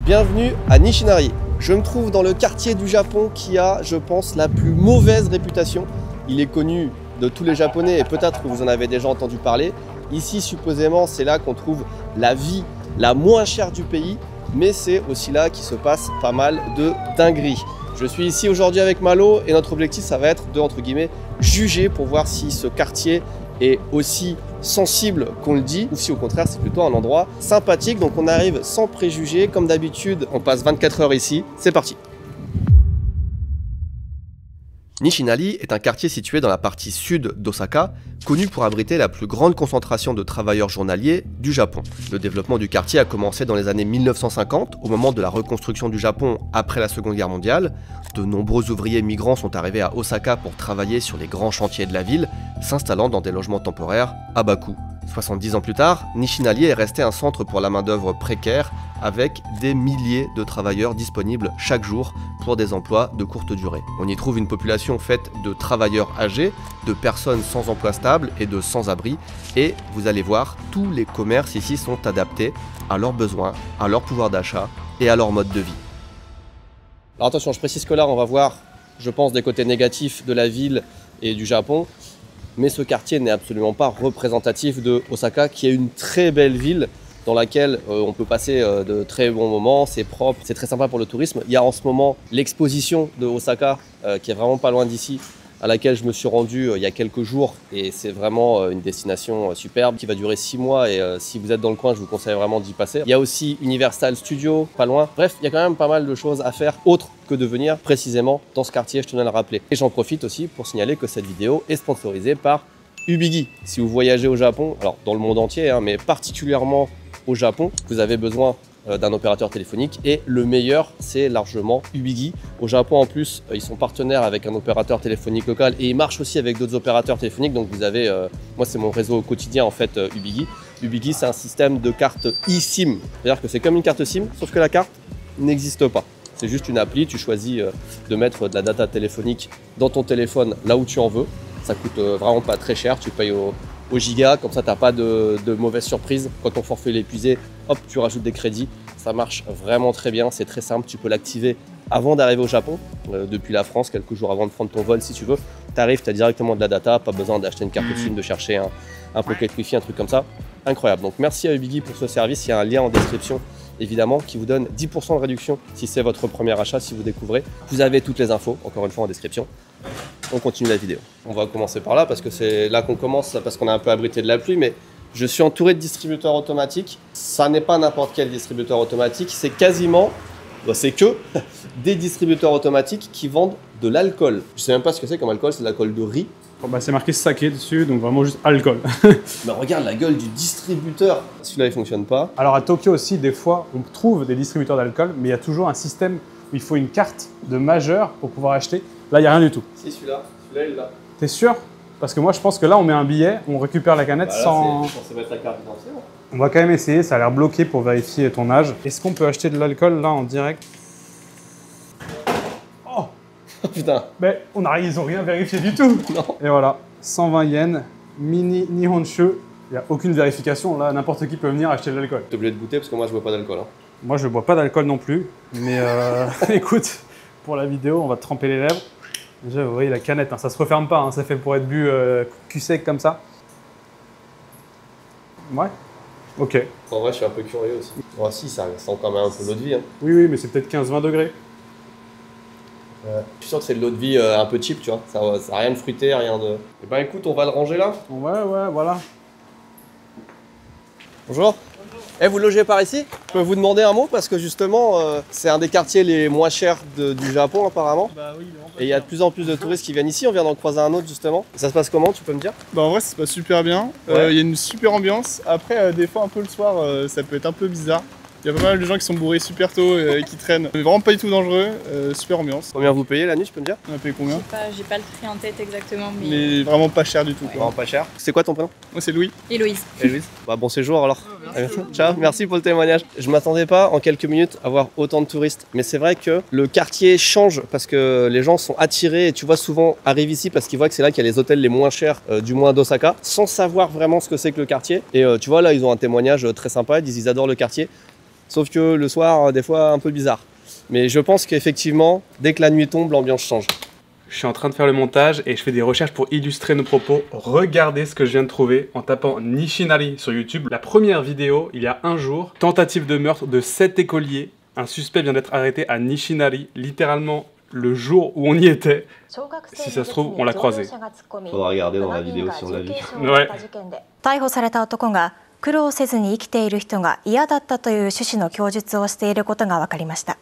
Bienvenue à Nishinari. Je me trouve dans le quartier du Japon qui a, je pense, la plus mauvaise réputation. Il est connu de tous les Japonais et peut-être que vous en avez déjà entendu parler. Ici, supposément, c'est là qu'on trouve la vie la moins chère du pays, mais c'est aussi là qu'il se passe pas mal de dingueries. Je suis ici aujourd'hui avec Malo et notre objectif, ça va être de, entre guillemets, juger pour voir si ce quartier est aussi sensible qu'on le dit ou si au contraire c'est plutôt un endroit sympathique. Donc on arrive sans préjugés, comme d'habitude, on passe 24 heures ici, c'est parti. Nishinari est un quartier situé dans la partie sud d'Osaka, connu pour abriter la plus grande concentration de travailleurs journaliers du Japon. Le développement du quartier a commencé dans les années 1950, au moment de la reconstruction du Japon après la Seconde Guerre mondiale. De nombreux ouvriers migrants sont arrivés à Osaka pour travailler sur les grands chantiers de la ville, s'installant dans des logements temporaires à bas coût. 70 ans plus tard, Nishinari est resté un centre pour la main-d'œuvre précaire, avec des milliers de travailleurs disponibles chaque jour pour des emplois de courte durée. On y trouve une population faite de travailleurs âgés, de personnes sans emploi stable et de sans-abri, et vous allez voir, tous les commerces ici sont adaptés à leurs besoins, à leur pouvoir d'achat et à leur mode de vie. Alors attention, je précise que là on va voir, je pense, des côtés négatifs de la ville et du Japon, mais ce quartier n'est absolument pas représentatif de Osaka, qui est une très belle ville dans laquelle on peut passer de très bons moments, c'est propre, c'est très sympa pour le tourisme. Il y a en ce moment l'exposition de Osaka qui est vraiment pas loin d'ici, à laquelle je me suis rendu il y a quelques jours, et c'est vraiment une destination superbe qui va durer 6 mois, et si vous êtes dans le coin, je vous conseille vraiment d'y passer. Il y a aussi Universal Studios, pas loin. Bref, il y a quand même pas mal de choses à faire, autres que de venir précisément dans ce quartier, je tenais à le rappeler. Et j'en profite aussi pour signaler que cette vidéo est sponsorisée par Ubigi. Si vous voyagez au Japon, alors dans le monde entier, mais particulièrement au Japon, vous avez besoin d'un opérateur téléphonique, et le meilleur, c'est largement Ubigi. Au Japon, en plus, ils sont partenaires avec un opérateur téléphonique local, et ils marchent aussi avec d'autres opérateurs téléphoniques. Donc vous avez, moi c'est mon réseau au quotidien en fait, Ubigi. Ubigi, c'est un système de carte eSIM, c'est-à-dire que c'est comme une carte SIM, sauf que la carte n'existe pas. C'est juste une appli, tu choisis de mettre de la data téléphonique dans ton téléphone là où tu en veux. Ça coûte vraiment pas très cher, tu payes au giga, comme ça t'as pas de mauvaise surprise. Quand ton forfait est épuisé, hop, tu rajoutes des crédits. Ça marche vraiment très bien, c'est très simple, tu peux l'activer avant d'arriver au Japon, depuis la France, quelques jours avant de prendre ton vol si tu veux. Tu arrives, tu as directement de la data, pas besoin d'acheter une carte SIM, de chercher un pocket wifi, un truc comme ça. Incroyable. Donc merci à Ubigi pour ce service, il y a un lien en description évidemment qui vous donne 10% de réduction si c'est votre premier achat, si vous découvrez. Vous avez toutes les infos, encore une fois en description. On continue la vidéo. On va commencer par là parce que c'est là qu'on commence, parce qu'on est un peu abrité de la pluie, mais je suis entouré de distributeurs automatiques. Ça n'est pas n'importe quel distributeur automatique, c'est quasiment, c'est que des distributeurs automatiques qui vendent de l'alcool. Je sais même pas ce que c'est comme alcool, c'est de l'alcool de riz. Oh bah c'est marqué saké dessus, donc vraiment juste alcool. Mais regarde la gueule du distributeur. Celui-là il fonctionne pas. Alors à Tokyo aussi, des fois, on trouve des distributeurs d'alcool, mais il y a toujours un système où il faut une carte de majeur pour pouvoir acheter. Là, il n'y a rien du tout. Si, celui-là il l'a. T'es sûr? Parce que moi, je pense que là, on met un billet, on récupère la canette sans... C'est censé mettre la carte d'identité. On va quand même essayer, ça a l'air bloqué pour vérifier ton âge. Est-ce qu'on peut acheter de l'alcool là en direct? Oh putain. Mais ils n'ont rien vérifié du tout. Non. Et voilà, 120 yens, mini Nihonshu. Il n'y a aucune vérification, là, n'importe qui peut venir acheter de l'alcool. T'es obligé de goûter parce que moi, je bois pas d'alcool. Moi, je bois pas d'alcool non plus, mais écoute, pour la vidéo, on va te tremper les lèvres. Déjà, vous voyez la canette, ça se referme pas, ça fait pour être bu cul sec comme ça. Ouais. Ok. En vrai, je suis un peu curieux aussi. Oh, si, ça sent quand même un peu l'eau de vie. Oui, mais c'est peut-être 15-20 degrés. Je suis sûr que c'est de l'eau de vie un peu cheap, tu vois. Ça n'a rien de fruité, rien de... Eh ben écoute, on va le ranger là. Ouais, voilà. Bonjour. Eh, vous logez par ici? Je peux vous demander un mot parce que justement, c'est un des quartiers les moins chers du Japon apparemment. Bah oui, et il y a de plus en plus de touristes qui viennent ici. On vient d'en croiser un autre justement. Ça se passe comment, tu peux me dire? Bah en vrai, ça se passe super bien. Ouais. Il y a une super ambiance. Après, des fois, un peu le soir, ça peut être un peu bizarre. Il y a pas mal de gens qui sont bourrés super tôt et qui traînent. Mais vraiment pas du tout dangereux, super ambiance. Combien vous payez la nuit, tu peux me dire? On a payé combien? J'ai pas le prix en tête exactement, mais... Mais vraiment pas cher du tout. Ouais. Quoi. Vraiment pas cher. C'est quoi ton prénom? Moi, c'est Louis. Héloïse. Héloïse. Bah, bon séjour alors. Ciao, merci pour le témoignage. Je m'attendais pas en quelques minutes à voir autant de touristes. Mais c'est vrai que le quartier change parce que les gens sont attirés et tu vois souvent arrivent ici parce qu'ils voient que c'est là qu'il y a les hôtels les moins chers du moins d'Osaka, sans savoir vraiment ce que c'est que le quartier. Et tu vois là, ils ont un témoignage très sympa, ils disent ils adorent le quartier. Sauf que le soir, des fois, un peu bizarre. Mais je pense qu'effectivement, dès que la nuit tombe, l'ambiance change. Je suis en train de faire le montage et je fais des recherches pour illustrer nos propos. Regardez ce que je viens de trouver en tapant Nishinari sur YouTube. La première vidéo, il y a un jour, tentative de meurtre de 7 écoliers. Un suspect vient d'être arrêté à Nishinari, littéralement le jour où on y était. Si ça se trouve, on l'a croisé. Faudra regarder dans la vidéo si on l'a vu. Ouais. 逮捕された男が苦労せずに生きている人が嫌だったという趣旨の供述をしていることが分かりました。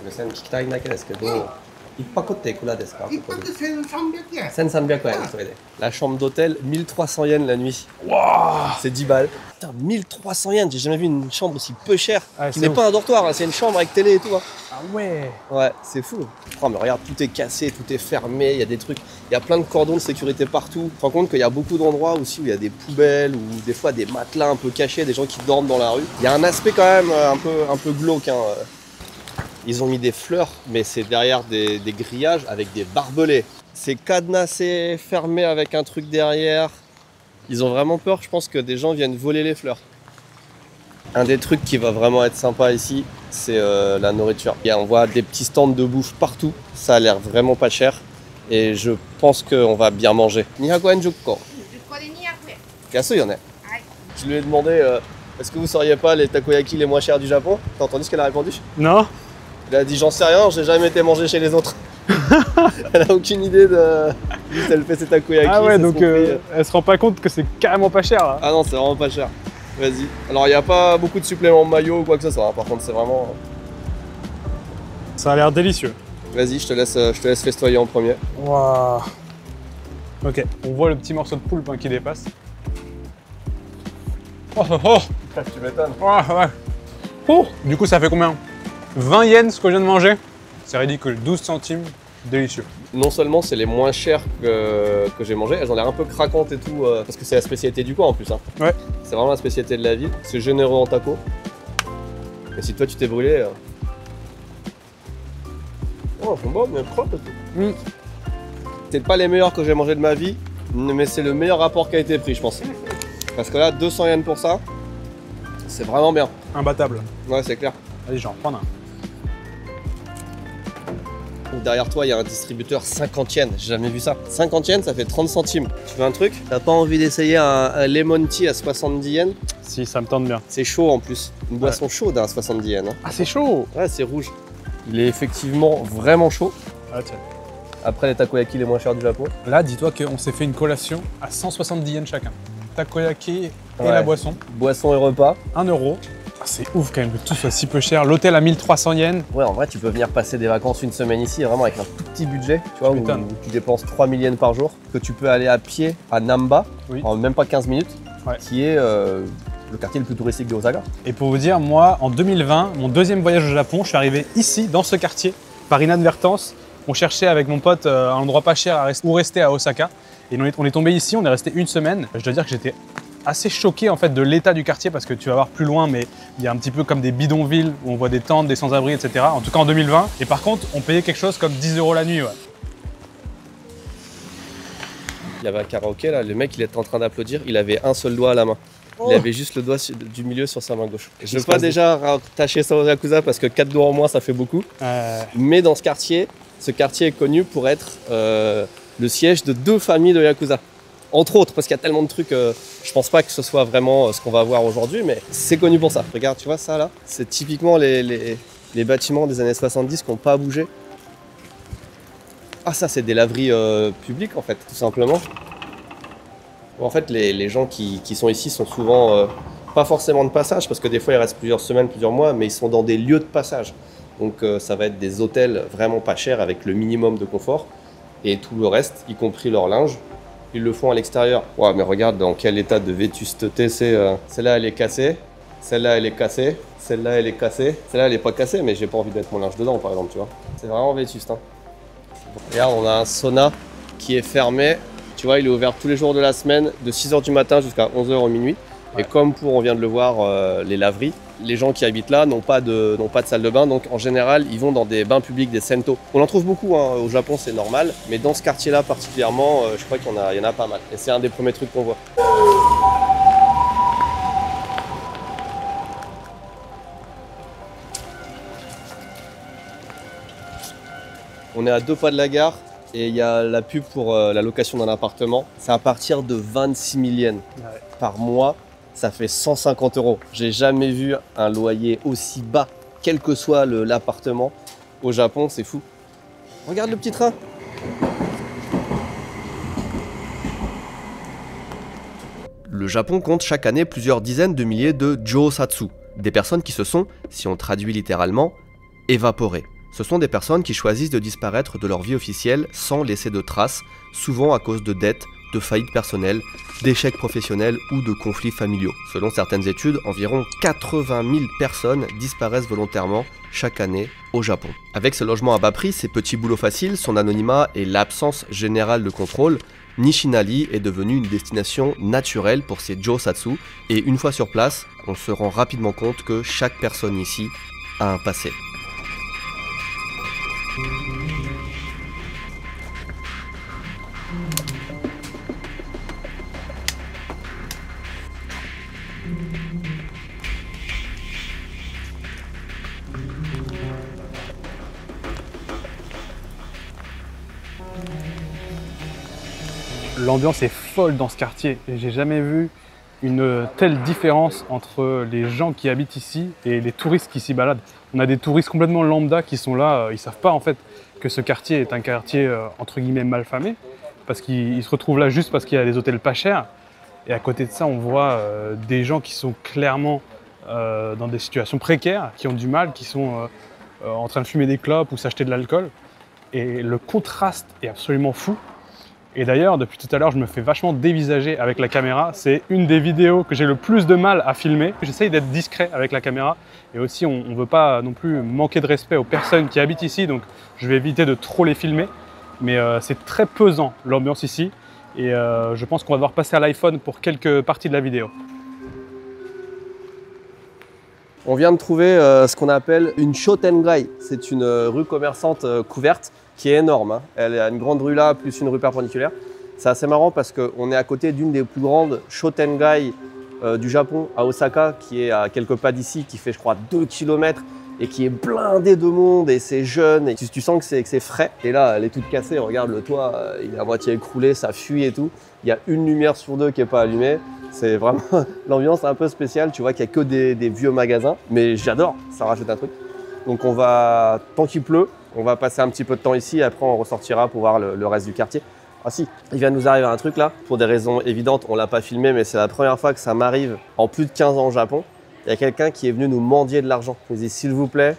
目線聞きたいだけですけど、一泊っていくらですか？一泊1300円。1300 円、それで。La chambre d'hôtel, 1300 yens la nuit. Waouh! C'est 10 balles. Putain, 1300 yens, j'ai jamais vu une chambre aussi peu chère. Ah, qui n'est pas un dortoir, hein, c'est une chambre avec télé et tout. Hein. Ah ouais! Ouais, c'est fou. Oh, mais regarde, tout est cassé, tout est fermé, il y a des trucs, il y a plein de cordons de sécurité partout. Tu te rends compte qu'il y a beaucoup d'endroits aussi où il y a des poubelles ou des fois des matelas un peu cachés, des gens qui dorment dans la rue. Il y a un aspect quand même un peu glauque. Hein. Ils ont mis des fleurs, mais c'est derrière des grillages avec des barbelés. C'est cadenassé, fermé avec un truc derrière. Ils ont vraiment peur, je pense, que des gens viennent voler les fleurs. Un des trucs qui va vraiment être sympa ici, c'est la nourriture. On voit des petits stands de bouffe partout. Ça a l'air vraiment pas cher. Et je pense qu'on va bien manger. 200 yen jukko. Yasui, on est. Je lui ai demandé, est-ce que vous sauriez pas les takoyaki les moins chers du Japon? T'as entendu ce qu'elle a répondu? Non? Elle a dit j'en sais rien, j'ai jamais été manger chez les autres. Elle a aucune idée de... Juste elle fait ses takoyaki. Ah ouais, c'est donc elle se rend pas compte que c'est carrément pas cher là. Ah non, c'est vraiment pas cher. Vas-y. Alors il n'y a pas beaucoup de suppléments maillot ou quoi que ce soit, hein. Par contre c'est vraiment... Ça a l'air délicieux. Vas-y, je te laisse festoyer en premier. Waouh. Ok, on voit le petit morceau de poulpe hein, qui dépasse. Oh, oh, oh. Tu m'étonnes. Ouais. Oh, du coup ça fait combien? 20 yens ce que je viens de manger? C'est ridicule, 12 centimes, délicieux. Non seulement c'est les moins chers que j'ai mangé, elles ont l'air un peu craquantes et tout, parce que c'est la spécialité du coin en plus. Hein. Ouais. C'est vraiment la spécialité de la ville, c'est généreux en taco. Et si toi tu t'es brûlé... Oh, elles sont bonnes, mais elles croquent aussi. C'est pas les meilleurs que j'ai mangé de ma vie, mais c'est le meilleur rapport qualité prix je pense. Parce que là, 200 yens pour ça, c'est vraiment bien. Imbattable. Ouais, c'est clair. Allez, j'en reprends un. Derrière toi, il y a un distributeur 50 yens. J'ai jamais vu ça. 50 yens, ça fait 30 centimes. Tu veux un truc? T'as pas envie d'essayer un lemon tea à 70 yens? Si, ça me tente bien. C'est chaud en plus. Une boisson chaude à 70 yens. Hein. Ah, c'est chaud! Ouais, c'est rouge. Il est effectivement vraiment chaud. Ah, tiens. Après les takoyaki les moins chers du Japon. Là, dis-toi qu'on s'est fait une collation à 170 yens chacun. Takoyaki et Ouais. la boisson. Boisson et repas. 1 €. Ah, c'est ouf quand même que tout soit si peu cher. L'hôtel à 1300 yens. Ouais, en vrai, tu peux venir passer des vacances une semaine ici, vraiment avec un tout petit budget, tu vois, où m'étonnes. tu dépenses 3000 yens par jour, que tu peux aller à pied à Namba, Oui. en même pas 15 minutes, Ouais. qui est le quartier le plus touristique de Osaka. Et pour vous dire, moi, en 2020, mon deuxième voyage au Japon, je suis arrivé ici, dans ce quartier, par inadvertance. On cherchait avec mon pote un endroit pas cher où rester à Osaka. Et on est tombé ici, on est resté une semaine. Je dois dire que j'étais assez choqué en fait de l'état du quartier parce que tu vas voir plus loin, mais il y a un petit peu comme des bidonvilles où on voit des tentes, des sans-abri, etc. En tout cas en 2020. Et par contre, on payait quelque chose comme 10 € la nuit. Ouais. Il y avait un karaoké là, le mec il était en train d'applaudir, il avait un seul doigt à la main. Il avait juste le doigt du milieu sur sa main gauche. Je ne veux pas déjà rattacher ça aux Yakuza parce que 4 doigts en moins ça fait beaucoup. Mais dans ce quartier est connu pour être le siège de 2 familles de Yakuza. Entre autres, parce qu'il y a tellement de trucs, je pense pas que ce soit vraiment ce qu'on va voir aujourd'hui, mais c'est connu pour ça. Regarde, tu vois ça là? C'est typiquement les bâtiments des années 70 qui n'ont pas bougé. Ah ça c'est des laveries publiques en fait, tout simplement. En fait les gens qui sont ici sont souvent pas forcément de passage, parce que des fois ils restent plusieurs semaines, plusieurs mois, mais ils sont dans des lieux de passage. Donc ça va être des hôtels vraiment pas chers avec le minimum de confort, et tout le reste, y compris leur linge. Ils le font à l'extérieur. Ouais, mais regarde dans quel état de vétusteté c'est. Celle-là, elle est cassée. Celle-là, elle est cassée. Celle-là, elle est cassée. Celle-là, elle est pas cassée, mais j'ai pas envie de mettre mon linge dedans, par exemple, tu vois. C'est vraiment vétuste. Hein. Regarde, on a un sauna qui est fermé. Tu vois, il est ouvert tous les jours de la semaine, de 6 h du matin jusqu'à 11 h au minuit. Ouais. Et comme pour, on vient de le voir, les laveries, les gens qui habitent là n'ont pas de salle de bain, donc en général ils vont dans des bains publics, des sento. On en trouve beaucoup, hein. Au Japon c'est normal, mais dans ce quartier-là particulièrement, je crois qu'il y en a pas mal. Et c'est un des premiers trucs qu'on voit. On est à 2 pas de la gare et il y a la pub pour la location d'un appartement. C'est à partir de 26 000 yens par mois. Ça fait 150 €. J'ai jamais vu un loyer aussi bas, quel que soit l'appartement. Au Japon, c'est fou. Regarde le petit train. Le Japon compte chaque année plusieurs dizaines de milliers de jōsatsu, des personnes qui se sont, si on traduit littéralement, évaporées. Ce sont des personnes qui choisissent de disparaître de leur vie officielle sans laisser de traces, souvent à cause de dettes, de faillites personnelles, d'échecs professionnels ou de conflits familiaux. Selon certaines études, environ 80 000 personnes disparaissent volontairement chaque année au Japon. Avec ce logement à bas prix, ses petits boulots faciles, son anonymat et l'absence générale de contrôle, Nishinari est devenu une destination naturelle pour ces jōsatsu, et une fois sur place, on se rend rapidement compte que chaque personne ici a un passé. L'ambiance est folle dans ce quartier et j'ai jamais vu une telle différence entre les gens qui habitent ici et les touristes qui s'y baladent. On a des touristes complètement lambda qui sont là, ils savent pas en fait que ce quartier est un quartier entre guillemets malfamé parce qu'ils se retrouvent là juste parce qu'il y a des hôtels pas chers. Et à côté de ça, on voit des gens qui sont clairement dans des situations précaires, qui ont du mal, qui sont en train de fumer des clopes ou s'acheter de l'alcool. Et le contraste est absolument fou. Et d'ailleurs, depuis tout à l'heure, je me fais vachement dévisager avec la caméra. C'est une des vidéos que j'ai le plus de mal à filmer. J'essaye d'être discret avec la caméra. Et aussi, on ne veut pas non plus manquer de respect aux personnes qui habitent ici. Donc, je vais éviter de trop les filmer. Mais c'est très pesant, l'ambiance ici. Et je pense qu'on va devoir passer à l'iPhone pour quelques parties de la vidéo. On vient de trouver ce qu'on appelle une Shotengai. C'est une rue commerçante couverte qui est énorme, hein. Elle a une grande rue là, plus une rue perpendiculaire. C'est assez marrant parce qu'on est à côté d'une des plus grandes Shotengai du Japon, à Osaka, qui est à quelques pas d'ici, qui fait je crois 2 km et qui est blindée de monde et c'est jeune. Et tu sens que c'est frais. Et là, elle est toute cassée, regarde le toit, il est à moitié écroulé, ça fuit et tout. Il y a une lumière sur 2 qui n'est pas allumée. C'est vraiment l'ambiance un peu spéciale, tu vois qu'il n'y a que des vieux magasins. Mais j'adore, ça rajoute un truc. Donc on va, tant qu'il pleut, on va passer un petit peu de temps ici et après on ressortira pour voir le reste du quartier. Ah si, il vient de nous arriver un truc là, pour des raisons évidentes, on l'a pas filmé mais c'est la première fois que ça m'arrive en plus de 15 ans au Japon. Il y a quelqu'un qui est venu nous mendier de l'argent. Il nous dit s'il vous plaît,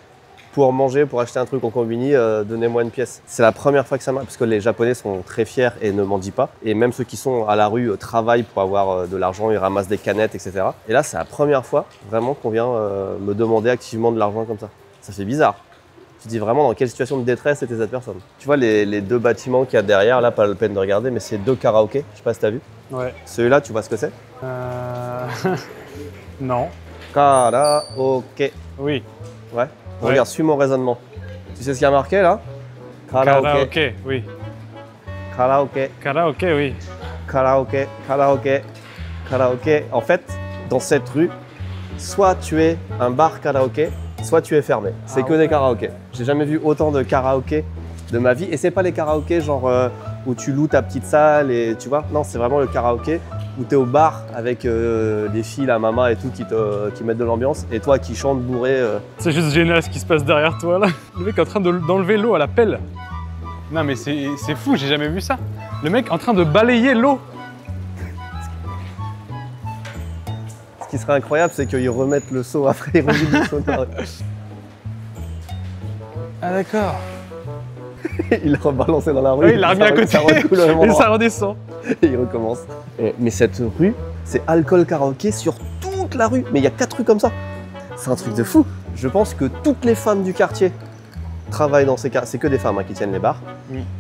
pour manger, pour acheter un truc au combini, donnez-moi une pièce. C'est la première fois que ça m'arrive parce que les Japonais sont très fiers et ne mendient pas. Et même ceux qui sont à la rue travaillent pour avoir de l'argent, ils ramassent des canettes, etc. Et là c'est la première fois vraiment qu'on vient me demander activement de l'argent comme ça. Ça fait bizarre. Tu te dis vraiment dans quelle situation de détresse était cette personne. Tu vois les 2 bâtiments qu'il y a derrière, là pas la peine de regarder, mais c'est 2 karaokés, je sais pas si t'as vu. Ouais. Celui-là, tu vois ce que c'est? Non. Karaoké. Oui. Ouais. Ouais. Regarde, suis mon raisonnement. Tu sais ce qu'il y a marqué là? Karaoké, oui. Karaoké. Karaoké, oui. Karaoké. Karaoké. Karaoké. En fait, dans cette rue, soit tu es un bar karaoké, soit tu es fermé. C'est que des karaokés. J'ai jamais vu autant de karaokés de ma vie. Et c'est pas les karaokés genre où tu loues ta petite salle et tu vois. Non, c'est vraiment le karaoké où tu es au bar avec des filles, la maman et tout qui mettent de l'ambiance. Et toi qui chantes bourré. C'est juste génial ce qui se passe derrière toi là. Le mec est en train d'enlever l'eau à la pelle. Non mais c'est fou, j'ai jamais vu ça. Le mec en train de balayer l'eau. Ce qui serait incroyable, c'est qu'ils remettent le seau après, ils remettent le seau. Ah d'accord. Il l'a rebalancé dans la rue. Ouais, il l'a remis à côté et ça redescend. Et il recommence. Mais cette rue, c'est alcool karaoké sur toute la rue. Mais il y a 4 rues comme ça. C'est un truc de fou. Je pense que toutes les femmes du quartier travaillent dans ces quartiers. C'est que des femmes qui tiennent les bars.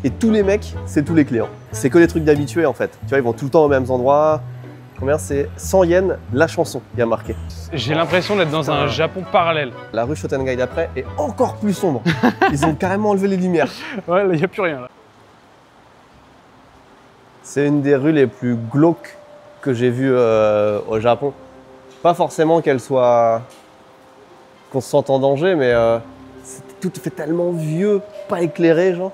Et tous les mecs, c'est tous les clients. C'est que des trucs d'habitués en fait. Tu vois, ils vont tout le temps aux mêmes endroits. Combien? C'est 100 yens la chanson, il y a marqué. J'ai l'impression d'être dans un Japon parallèle. La rue Shotengai d'après est encore plus sombre. Ils ont carrément enlevé les lumières. Ouais, il n'y a plus rien là. C'est une des rues les plus glauques que j'ai vues au Japon. Pas forcément qu'on se sente en danger, mais tout fait tellement vieux, pas éclairé, genre.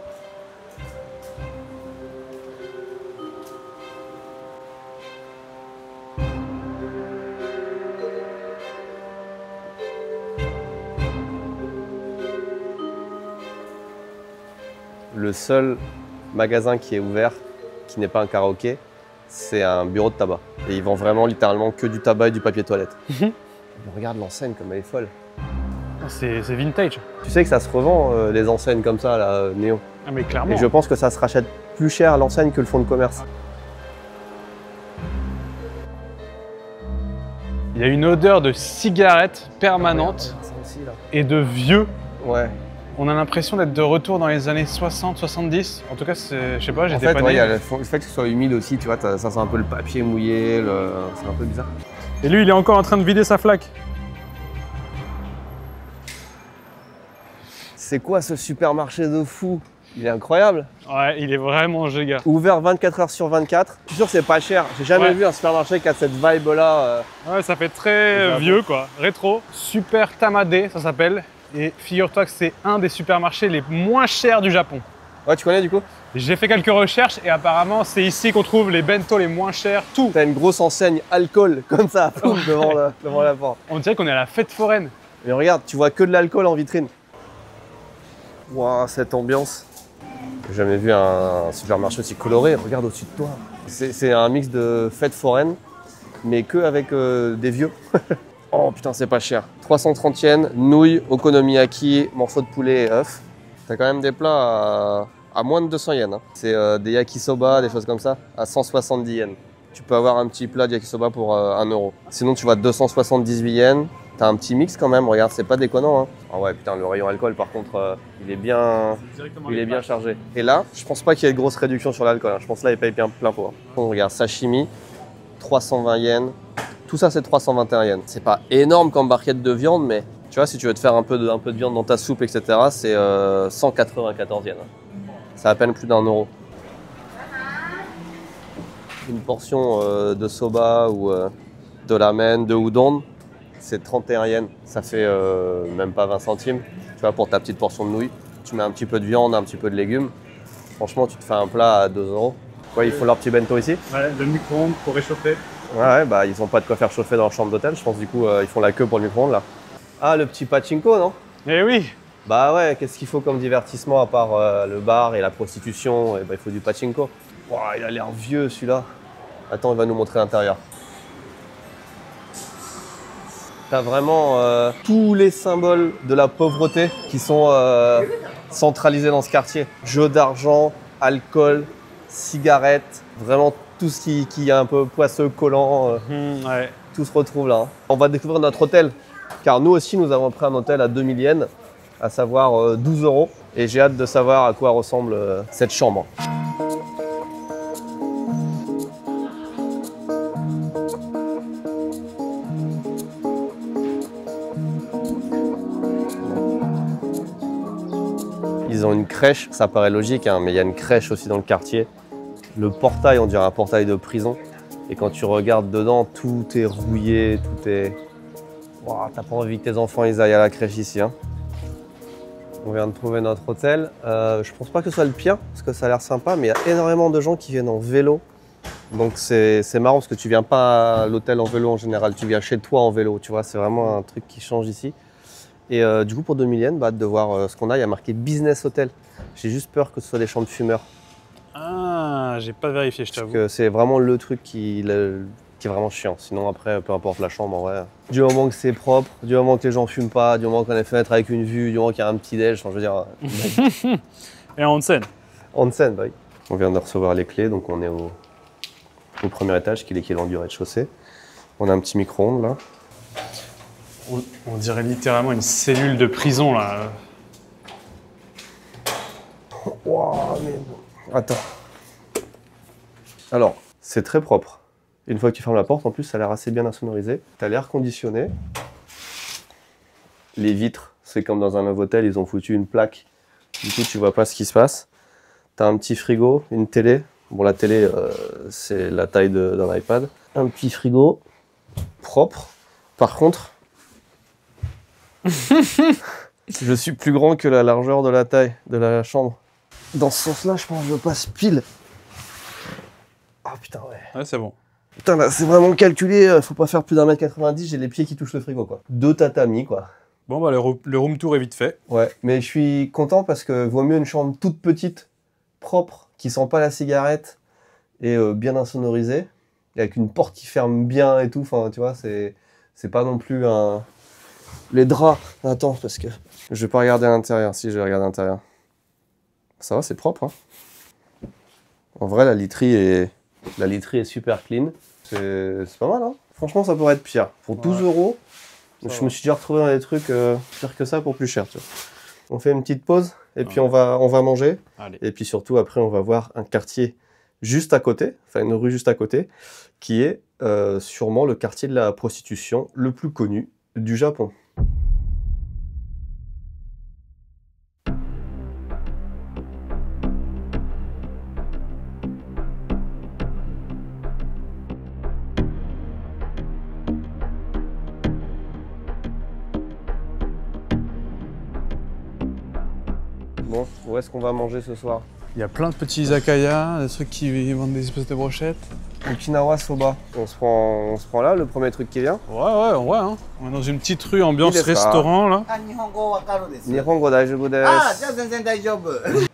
Le seul magasin qui est ouvert, qui n'est pas un karaoké, c'est un bureau de tabac. Et ils vendent vraiment littéralement que du tabac et du papier toilette. Regarde l'enseigne comme elle est folle. C'est vintage. Tu sais que ça se revend, les enseignes comme ça, là, néo. Ah mais clairement. Et je pense que ça se rachète plus cher l'enseigne que le fonds de commerce. Il y a une odeur de cigarette permanente Ça aussi, là. et de vieux. Ouais. On a l'impression d'être de retour dans les années 60, 70. En tout cas, je sais pas, En j'étais fait, pas ouais, né. il y a le fait que ce soit humide aussi, tu vois, ça sent un peu le papier mouillé, c'est un peu bizarre. Et lui, il est encore en train de vider sa flaque. C'est quoi ce supermarché de fou? Il est incroyable. Ouais, il est vraiment giga. Ouvert 24 heures sur 24. Je suis sûr que c'est pas cher. J'ai jamais Ouais. vu un supermarché qui a cette vibe-là. Ouais, ça fait très vieux quoi, rétro. Super Tamade, ça s'appelle. Et figure-toi que c'est un des supermarchés les moins chers du Japon. Ouais, tu connais du coup? J'ai fait quelques recherches et apparemment c'est ici qu'on trouve les bento les moins chers, tout. T'as une grosse enseigne alcool comme ça pouf, devant la porte. On dirait qu'on est à la fête foraine. Mais regarde, tu vois que de l'alcool en vitrine. Waouh, cette ambiance. J'ai jamais vu un supermarché aussi coloré. Regarde au-dessus de toi. C'est un mix de fête foraine, mais que avec des vieux. Oh putain, c'est pas cher. 330 yens, nouilles, okonomiyaki, morceaux de poulet et œufs. T'as quand même des plats à moins de 200 yens. Hein. C'est des yakisoba, des choses comme ça, à 170 yens. Tu peux avoir un petit plat de yakisoba pour 1 euro. Sinon, tu vas à 278 yens. T'as un petit mix quand même, regarde, c'est pas déconnant. Hein. Ah ouais, putain, le rayon alcool, par contre, il est bien chargé. Et là, je pense pas qu'il y ait de grosse réduction sur l'alcool. Hein. Je pense là, il paye bien plein pot. Hein. On regarde, sashimi, 320 yens. Tout ça, c'est 321 yens. C'est pas énorme comme barquette de viande, mais tu vois, si tu veux te faire un peu de viande dans ta soupe, etc., c'est 194 yens. C'est à peine plus d'1 euro. Une portion de soba ou de ramen, de udon, c'est 31 yens. Ça fait même pas 20 centimes. Tu vois, pour ta petite portion de nouilles, tu mets un petit peu de viande, un petit peu de légumes. Franchement, tu te fais un plat à 2 euros. Ouais, ils font leur petit bento ici. Ouais, le micro-ondes pour réchauffer. Ouais, bah ils ont pas de quoi faire chauffer dans leur chambre d'hôtel. Je pense du coup, ils font la queue pour le micro-ondes là. Ah, le petit pachinko, non? Eh oui. Bah ouais, qu'est-ce qu'il faut comme divertissement à part le bar et la prostitution? Et bah il faut du pachinko. Ouah, il a l'air vieux celui-là. Attends, il va nous montrer l'intérieur. T'as vraiment tous les symboles de la pauvreté qui sont centralisés dans ce quartier. Jeux d'argent, alcool, cigarettes, vraiment tout ce qui est un peu poisseux, collant, Ouais. tout se retrouve là. Hein. On va découvrir notre hôtel, car nous aussi nous avons pris un hôtel à 2000 yens, à savoir 12 euros. Et j'ai hâte de savoir à quoi ressemble cette chambre. Ils ont une crèche, ça paraît logique, hein, mais il y a une crèche aussi dans le quartier. Le portail, on dirait un portail de prison. Et quand tu regardes dedans, tout est rouillé, tout est... Wow, t'as pas envie que tes enfants ils aillent à la crèche ici. Hein. On vient de trouver notre hôtel. Je pense pas que ce soit le pire, parce que ça a l'air sympa, mais il y a énormément de gens qui viennent en vélo. Donc c'est marrant, parce que tu viens pas à l'hôtel en vélo en général, tu viens chez toi en vélo, tu vois, c'est vraiment un truc qui change ici. Et du coup, pour 2000 yens, hâte de voir ce qu'on a. Il y a marqué Business Hotel. J'ai juste peur que ce soit des chambres de fumeurs. Ah, j'ai pas vérifié, je Parce t'avoue. que c'est vraiment le truc qui est vraiment chiant. Sinon, après, peu importe la chambre, en vrai. Du moment que c'est propre, du moment que les gens fument pas, du moment qu'on a des fenêtres avec une vue, du moment qu'il y a un petit déj, enfin, je veux dire... Et en onsen. Onsen, bah oui. On vient de recevoir les clés, donc on est au premier étage, qui est l'équivalent du rez-de-chaussée. On a un petit micro-ondes, là. On dirait littéralement une cellule de prison là. Wow, mais... Attends. Alors, c'est très propre. Une fois que tu fermes la porte, en plus, ça a l'air assez bien insonorisé. T'as l'air conditionné. Les vitres, c'est comme dans un Novotel, ils ont foutu une plaque. Du coup, tu vois pas ce qui se passe. T'as un petit frigo, une télé. Bon, la télé, c'est la taille d'un iPad. Un petit frigo propre. Par contre, je suis plus grand que la largeur de la taille de la chambre. Dans ce sens-là, je pense que je passe pile. Ah putain, ouais. Ouais, c'est bon. Putain, là, c'est vraiment calculé. Faut pas faire plus d'1m90. J'ai les pieds qui touchent le frigo, quoi. 2 tatamis, quoi. Bon, bah, le room tour est vite fait. Ouais, mais je suis content parce que vaut mieux une chambre toute petite, propre, qui sent pas la cigarette et bien insonorisée, et avec une porte qui ferme bien et tout. Enfin, tu vois, c'est pas non plus un... Les draps, attends, parce que je vais pas regarder à l'intérieur. Si, je vais regarder à l'intérieur. Ça va, c'est propre, hein. En vrai, la literie est super clean. C'est pas mal, hein. Franchement, ça pourrait être pire. Pour 12 €, je me suis déjà retrouvé dans des trucs pire que ça pour plus cher, tu vois. On fait une petite pause et puis on va manger. Allez. Et puis surtout, après, on va voir un quartier juste à côté, enfin une rue juste à côté, qui est sûrement le quartier de la prostitution le plus connu du Japon. Bon, où est-ce qu'on va manger ce soir? Il y a plein de petits izakaya, des trucs qui vendent des espèces de brochettes. Okinawa Soba. On se prend là, le premier truc qui vient. Ouais, hein. On est dans une petite rue ambiance Il est ça. restaurant, là. あ、日本語わかるです。Nihongo daijoubu desu. あ、じゃあ全然大丈夫。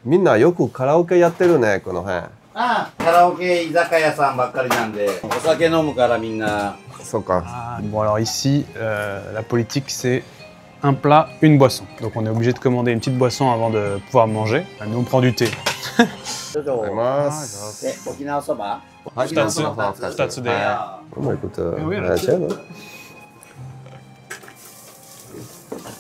みんなよくカラオケやってるね、この辺。あ、カラオケ居酒屋さんばっかりなんで、お酒飲むからみんな。そうか。 Bon, alors ici, la politique, c'est un plat, une boisson. Donc on est obligé de commander une petite boisson avant de pouvoir manger. Nous, on prend du thé. ちょっと。ます。え、沖縄そば。はい、沖縄そば二つ。二つで。あ Bon, écoute, oui, à la tienne, hein.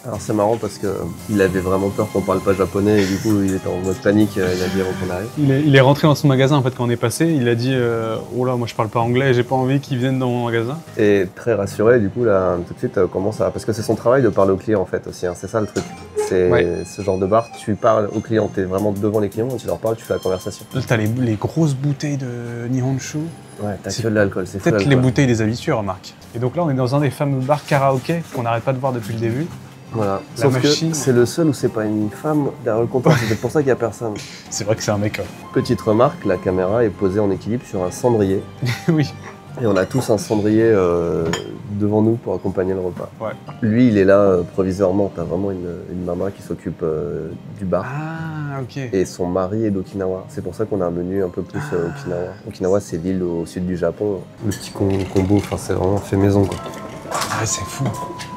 Alors c'est marrant parce que il avait vraiment peur qu'on parle pas japonais et du coup il était en mode panique, il a dit avant qu'on arrive. Il est rentré dans son magasin en fait quand on est passé. Il a dit oh là, moi je parle pas anglais, j'ai pas envie qu'ils viennent dans mon magasin. Et très rassuré du coup là tout de suite comment ça... Parce que c'est son travail de parler aux clients en fait aussi, hein. C'est ça le truc. C'est ce genre de bar, tu parles aux clients, t'es vraiment devant les clients, tu leur parles, tu fais la conversation. Là t'as les grosses bouteilles de Nihonshu. Ouais, t'as C'est que de l'alcool, c'est fou Peut-être les l'alcool. bouteilles des habitués, remarque. Et donc là on est dans un des fameux bars karaoké qu'on n'arrête pas de voir depuis le début. Voilà. La Sauf machine. que c'est le seul où c'est pas une femme derrière le comptoir, c'est peut-être pour ça qu'il y a personne. C'est vrai que c'est un make-up. Petite remarque, la caméra est posée en équilibre sur un cendrier. Oui. Et on a tous un cendrier devant nous pour accompagner le repas. Ouais. Lui, il est là provisoirement. T'as vraiment une maman qui s'occupe du bar. Ah, ok. Et son mari est d'Okinawa. C'est pour ça qu'on a un menu un peu plus Okinawa. Okinawa, c'est l'île au sud du Japon. Le petit combo, enfin, c'est vraiment fait maison, quoi. Ah, c'est fou.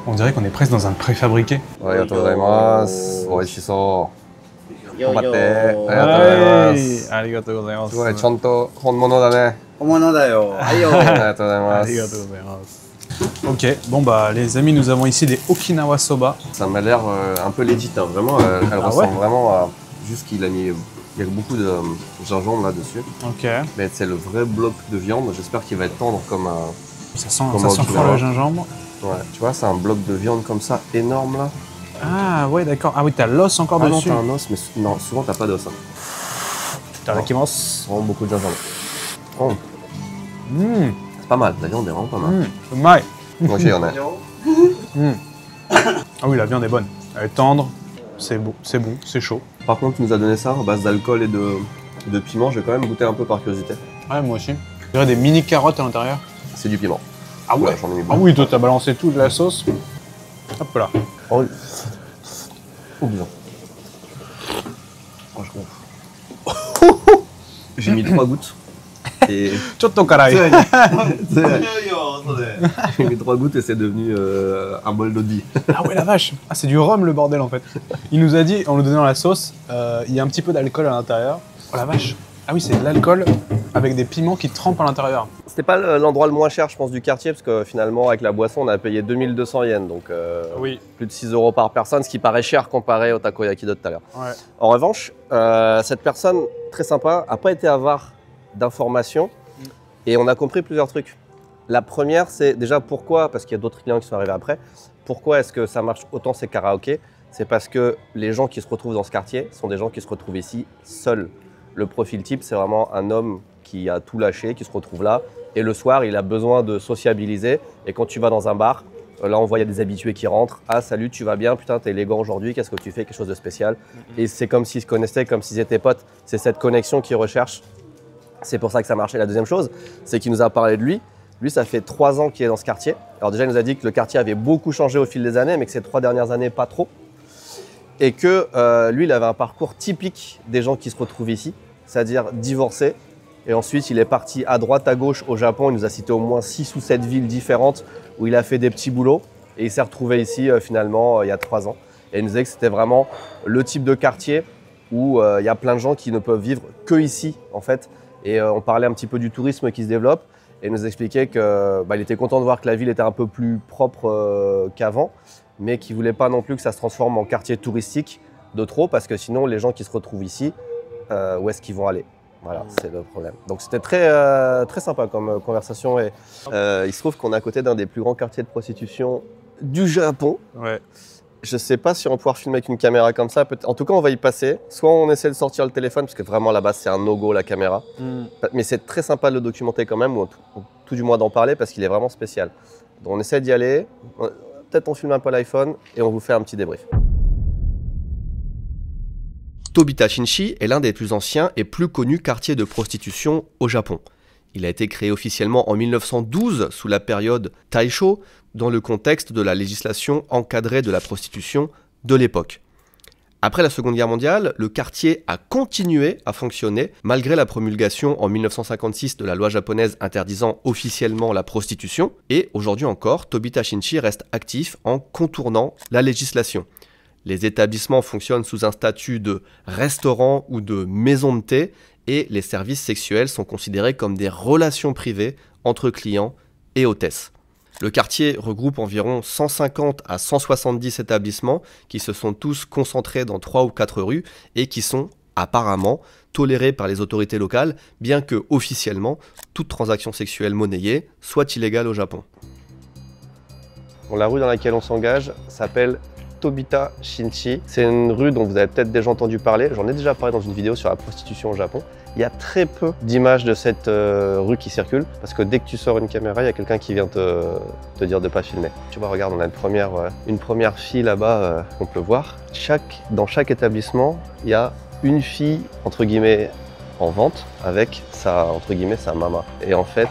On dirait qu'on est presque dans un préfabriqué. Arigatou gozaimasu. Oishishou. よいよ頑張ってー。ありがとうございます。ありがとうございます。すごい、ちゃんと本物だね。本物だよ。はいよありがとうございまありがとうす。ございます。Ok, bon bah les amis, nous avons ici des Okinawa Soba. Ça m'a l'air un peu legit, hein. Vraiment, elle Ah ressemble ouais vraiment à... Juste qu'il a mis... Il y a beaucoup de gingembre là-dessus. Ok. Mais c'est le vrai bloc de viande. J'espère qu'il va être tendre comme un... Ça sent Comment tu fort vas le gingembre. Ouais, tu vois, c'est un bloc de viande comme ça, énorme là. Ah ouais, d'accord. Ah oui, t'as l'os encore Ah non, dessus. t'as un os, mais non, souvent t'as pas d'os. Hein. Itadakimasu. Vraiment beaucoup de gingembre. Oh, Mmh. c'est pas mal, la viande est vraiment pas mal. Mmh. Umai. Moi j'y en ai. Ah oui, la viande est bonne. Elle est tendre. C'est bon, c'est chaud. Par contre, tu nous as donné ça à base d'alcool et de piment. Je vais quand même goûter un peu par curiosité. Ouais, moi aussi. Il y aurait des mini carottes à l'intérieur. C'est du piment. Ah ouais. Ouais, j'en ai mis Ah beaucoup. oui, toi t'as balancé tout de la sauce. Hop là. Oh, oh bien. Franchement. J'ai mis 3 gouttes. Et Chotto karai. いよいよ、それ。 j'ai mis 3 gouttes et c'est devenu un bol d'eau de vie. Ah ouais, la vache. Ah, c'est du rhum le bordel en fait. Il nous a dit, en nous donnant la sauce, il y a un petit peu d'alcool à l'intérieur. Oh la vache. Ah oui, c'est de l'alcool avec des piments qui trempent à l'intérieur. C'était pas l'endroit le moins cher, je pense, du quartier, parce que finalement, avec la boisson, on a payé 2200 yens, donc Oui. plus de 6 € par personne, ce qui paraît cher comparé au takoyaki de tout à l'heure. Ouais. En revanche, cette personne, très sympa, n'a pas été avare d'informations, et on a compris plusieurs trucs. La première, c'est déjà pourquoi, parce qu'il y a d'autres clients qui sont arrivés après, pourquoi est-ce que ça marche autant ces karaokés? C'est parce que les gens qui se retrouvent dans ce quartier sont des gens qui se retrouvent ici seuls. Le profil type, c'est vraiment un homme qui a tout lâché, qui se retrouve là. Et le soir, il a besoin de sociabiliser. Et quand tu vas dans un bar, là, on voit, il y a des habitués qui rentrent. Ah, salut, tu vas bien? Putain, t'es élégant aujourd'hui. Qu'est-ce que tu fais? Quelque chose de spécial. Et c'est comme s'ils se connaissaient, comme s'ils étaient potes. C'est cette connexion qu'ils recherchent. C'est pour ça que ça marchait. La deuxième chose, c'est qu'il nous a parlé de lui. Lui, ça fait 3 ans qu'il est dans ce quartier. Alors déjà, il nous a dit que le quartier avait beaucoup changé au fil des années, mais que ces 3 dernières années, pas trop. Et que lui, il avait un parcours typique des gens qui se retrouvent ici, c'est-à-dire divorcé. Et ensuite, il est parti à droite, à gauche au Japon. Il nous a cité au moins 6 ou 7 villes différentes où il a fait des petits boulots. Et il s'est retrouvé ici, finalement, il y a 3 ans. Et il nous disait que c'était vraiment le type de quartier où il y a plein de gens qui ne peuvent vivre que ici, en fait. Et on parlait un petit peu du tourisme qui se développe. Et il nous expliquait qu'il était content de voir que la ville était un peu plus propre qu'avant, mais qu'il ne voulait pas non plus que ça se transforme en quartier touristique de trop, parce que sinon, les gens qui se retrouvent ici, où est-ce qu'ils vont aller? Voilà, c'est le problème. Donc c'était très sympa comme conversation. Et il se trouve qu'on est à côté d'un des plus grands quartiers de prostitution du Japon. Ouais. Je sais pas si on va pouvoir filmer avec une caméra comme ça. En tout cas, on va y passer. Soit on essaie de sortir le téléphone, parce que vraiment là-bas, c'est un no-go la caméra. Mais c'est très sympa de le documenter quand même, ou tout du moins d'en parler, parce qu'il est vraiment spécial. Donc on essaie d'y aller. Peut-être on filme un peu l'iPhone et on vous fait un petit débrief. Tobita Shinchi est l'un des plus anciens et plus connus quartiers de prostitution au Japon. Il a été créé officiellement en 1912 sous la période Taisho, dans le contexte de la législation encadrée de la prostitution de l'époque. Après la Seconde Guerre mondiale, le quartier a continué à fonctionner malgré la promulgation en 1956 de la loi japonaise interdisant officiellement la prostitution. Et aujourd'hui encore, Tobita Shinchi reste actif en contournant la législation. Les établissements fonctionnent sous un statut de restaurant ou de maison de thé et les services sexuels sont considérés comme des relations privées entre clients et hôtesses. Le quartier regroupe environ 150 à 170 établissements qui se sont tous concentrés dans 3 ou 4 rues et qui sont apparemment tolérés par les autorités locales, bien que officiellement toute transaction sexuelle monnayée soit illégale au Japon. Bon, la rue dans laquelle on s'engage s'appelle Tobita Shinchi. C'est une rue dont vous avez peut-être déjà entendu parler. J'en ai déjà parlé dans une vidéo sur la prostitution au Japon. Il y a très peu d'images de cette rue qui circulent parce que dès que tu sors une caméra, il y a quelqu'un qui vient te dire de ne pas filmer. Tu vois, regarde, on a une première fille là-bas qu'on peut voir. Dans chaque établissement, il y a une fille, entre guillemets, en vente avec sa mama. Et en fait,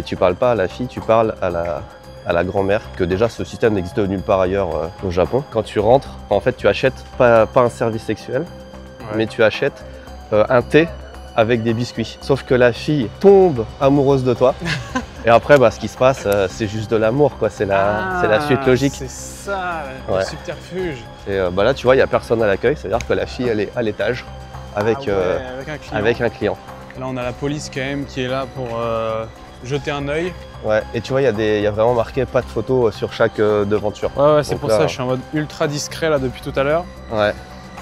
tu parles pas à la fille, tu parles à la grand-mère, que déjà ce système n'existe nulle part ailleurs au Japon. Quand tu rentres, en fait tu achètes pas un service sexuel, mais tu achètes un thé avec des biscuits. Sauf que la fille tombe amoureuse de toi. Et après, ce qui se passe, c'est juste de l'amour, quoi. C'est la suite logique. C'est ça, le subterfuge. Et là, tu vois, il n'y a personne à l'accueil, c'est-à-dire que la fille, elle est à l'étage avec un client. Là, on a la police quand même qui est là pour jeter un œil. Ouais, et tu vois, il y a vraiment marqué pas de photos sur chaque devanture. Ouais, c'est pour ça, je suis en mode ultra discret là depuis tout à l'heure. Ouais.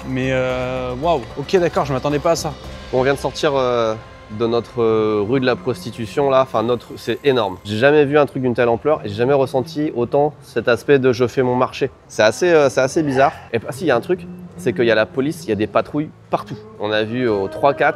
Mais waouh, ok, d'accord, je m'attendais pas à ça. On vient de sortir de notre rue de la prostitution là, c'est énorme. J'ai jamais vu un truc d'une telle ampleur et j'ai jamais ressenti autant cet aspect de je fais mon marché. C'est assez bizarre. Et si, il y a un truc, c'est qu'il y a la police, il y a des patrouilles partout. On a vu au 3-4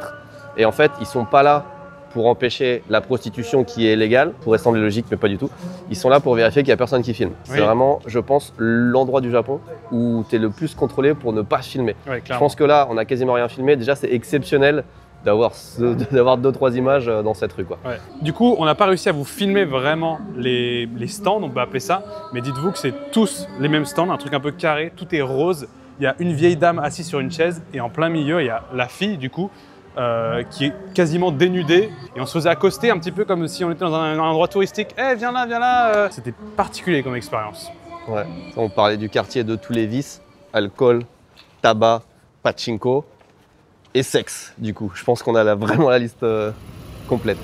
et en fait, ils sont pas là pour empêcher la prostitution qui est légale, pourrait sembler logique mais pas du tout. Ils sont là pour vérifier qu'il n'y a personne qui filme. Oui. C'est vraiment, je pense, l'endroit du Japon où tu es le plus contrôlé pour ne pas filmer. Ouais, je pense que là, on n'a quasiment rien filmé. Déjà, c'est exceptionnel d'avoir 2-3 images dans cette rue, quoi. Ouais. Du coup, on n'a pas réussi à vous filmer vraiment les stands, on peut appeler ça, mais dites-vous que c'est tous les mêmes stands, un truc un peu carré, tout est rose. Il y a une vieille dame assise sur une chaise et en plein milieu, il y a la fille, du coup, qui est quasiment dénudée et on se faisait accoster un petit peu comme si on était dans un endroit touristique. Eh, viens là. C'était particulier comme expérience. Ouais, on parlait du quartier de tous les vices, alcool, tabac, pachinko et sexe, du coup. Je pense qu'on a vraiment la liste complète.